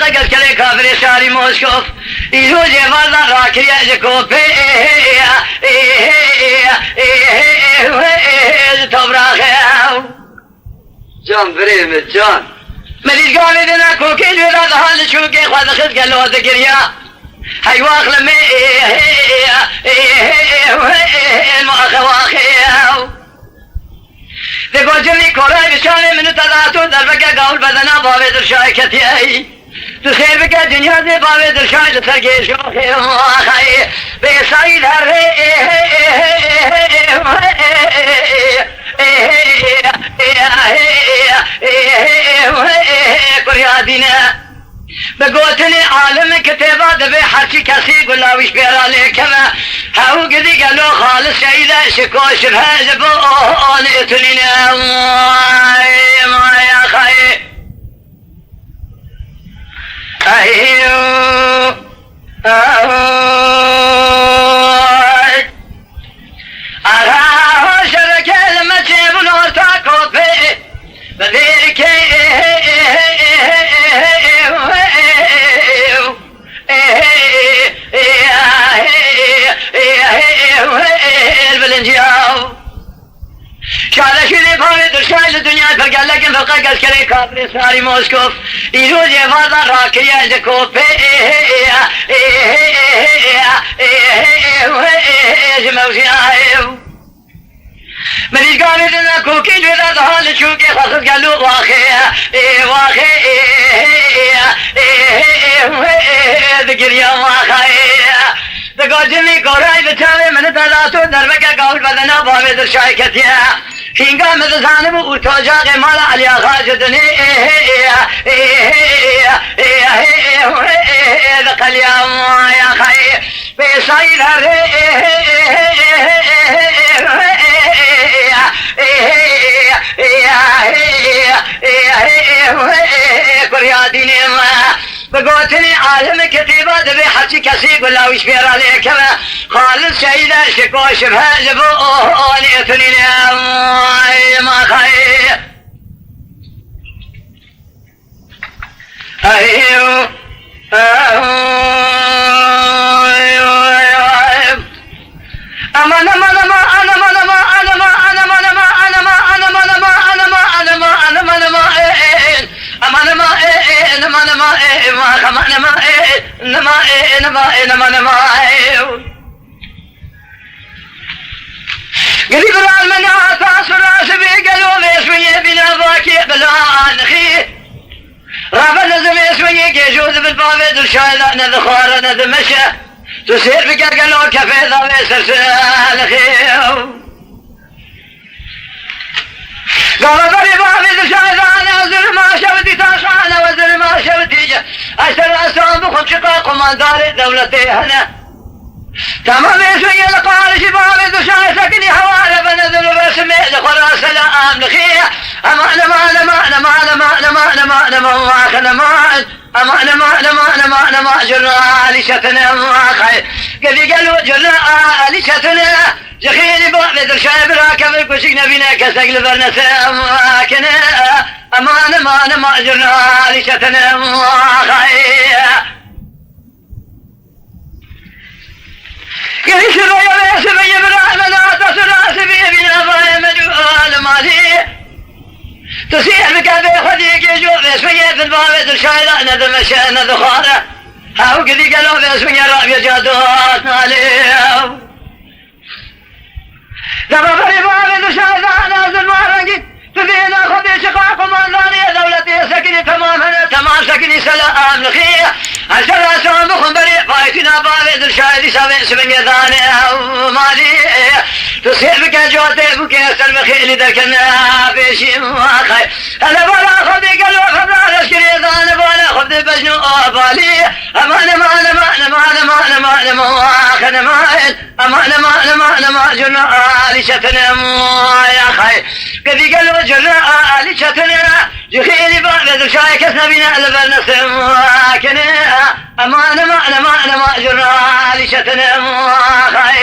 قد كلي كافر شاري موسكوف يجوجي فضل راكي يجكوف تبراخي جان بريم جان مليش قالي دنا كوكين ولا ذهان شوكي خذ خذ قالوا ذكريا هاي واخل مي المؤخواخي تقول جمي كوراي بشاني منو تلاتو دربك قول بدنا بابي درشاي كتياي تخير بك دنيا دي بابي درشاي لترقي شوخي مؤخي بيسايد هري كريادينا بقوتني عالم كتابة دبي حرشي كسي قلا وش بيرالي كما هاو قدي قالوا خالص شايدة شكو شبه جبون اتنينا ما يا خي ايو اراو شركة لما تجيبوا نور تاكو بي بذيك شاله شدي فاوي درشاي الدنيا فقال لكن فقط قال كلي كافر ساري موسكوف يجوجي فضل راكي يجكوف مليش قالي دنا كوكين ولا ذهان شوكي خاصة قالوا واخي واخي ذكر يا واخي تقول جمي كوراي بتاوي من تلاتو دربك قول بدنا بابي درشاي كتيا كينغا مدزانب ورتوجاق مالا عليا خاجدني ذقل يا خي بيسايد هري كرياديني بقوتني عالم كتيبة دبي حكي كسي قلا وش بير عليك خالص شايدة شكو شبه جبون اتنيني ما خي ايو قريب العالمنا تاصر راسبي قالوا اسمي بنا باكي بلان خي رابع نزم اسمي كيجوز بالباب درشايلا نذخار نذمشى تسير بك قالوا كفي ذا ويسرسال خي قالوا ضري بابي درشايلا نازل ما شفتي تاشانا وزر ما شفتي أشتر أسرام بخد شقاق ومن دار دولتي هنا تمام اسمي لقال شبابي درشاي سكني حوالي بنزل باسمي لخرا سلام لخيه أما جرى لشتنا خير قد قالوا جرى لشتنا جخيل بعد الشايب راكب الكشك نبينا كسقل برنسا كنا أما جرى لشتنا خير قال شرى يا سبي برحمة لا تسرى سبي بنا فايا مجوال مالي تسير بكابي خديك يجوب اسمي بالباب الشايلة ندم الشأن ذخارة هاو قدي قالوا باسمي رابي جادوات ناليو دبابري باب الشايلة نازل مارنجي تبينا خدي شقاق ومنظاني دولتي سكني تمام سكني سلام لخيه عشر أسوام بخنبري فايتنا باب الشايلة سبع سبن يداني مالي تصير بك جوتي بك يسر بخيلي دركنا بشي مواخي أنا بلا خدي قلو خبلا لشكري ذاني بلا خدي بجنو أبالي أما جرنا آلي شتنا يا خي قدي قلو جرنا آلي شتنا جخيلي بعد الشاي كسنا بنا لبنسم كنا أما جرنا آلي شتنا خي